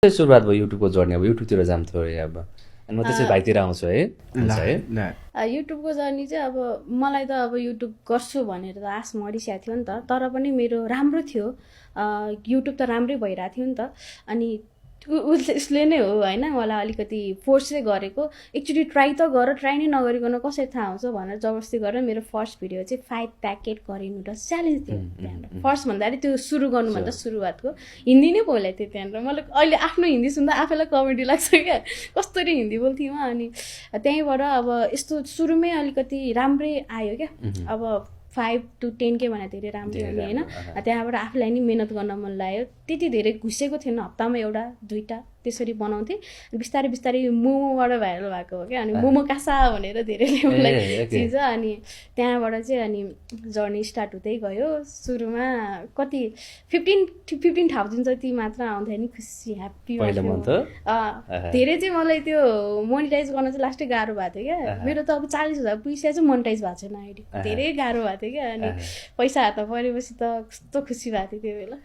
सुरुवात भयो युट्युबको जर्नी अब युट्युबतिर जाम थोरै अब अनि म त्यसै भाइतिर आउँछु है हुन्छ है युट्युबको जर्नी चाहिँ अब मलाई त अब युट्युब गर्छु भनेर त आश मरिसकेको थियो नि त तर पनि मेरो राम्रो थियो युट्युब त राम्रै भइरहेको थियो नि त अनि उसले नै हो होइन मलाई अलिकति फोर्सै गरेको एकचोटि ट्राई त गर ट्राई नै नगरिकन कसरी थाहा हुन्छ भनेर जबरजस्ती गरेर मेरो फर्स्ट भिडियो चाहिँ 5 प्याकेट गरिनु र च्यालेन्ज थियो त्यहाँनिर फर्स्ट भन्दाखेरि त्यो सुरु गर्नुभन्दा सुरुवातको हिन्दी नै बोलेको थियो त्यहाँनिर मलाई अहिले आफ्नो हिन्दी सुन्दा आफैलाई कमेडी लाग्छ क्या कस्तरी हिन्दी बोल्थेँ म अनि त्यहीँबाट अब यस्तो सुरुमै अलिकति राम्रै आयो क्या अब 5 to 10 के भने धेरै राम्रो हुने होइन त्यहाँबाट आफूलाई नि मेहनत गर्न मन लाग्यो त्यति धेरै घुसेको थिएन हप्तामा एउटा दुईटा त्यसरी बनाउँथेँ बिस्तारै बिस्तारै मोमोबाट भाइरल भएको हो क्या अनि मोमो कासा भनेर धेरैले मलाई चिन्छ अनि त्यहाँबाट चाहिँ अनि जर्नी स्टार्ट हुँदै गयो सुरुमा कति 15,000 जति मात्र आउँथ्यो नि खुसी ह्याप्पी धेरै चाहिँ मलाई त्यो मोनिटाइज गर्न चाहिँ लास्टै गाह्रो भएको थियो क्या मेरो त अब 40,000 पैसा चाहिँ मोनिटाइज भएको छैन आइडी धेरै गाह्रो भएको थियो क्या अनि पैसा हातमा परेपछि त कस्तो खुसी भएको थियो त्यो बेला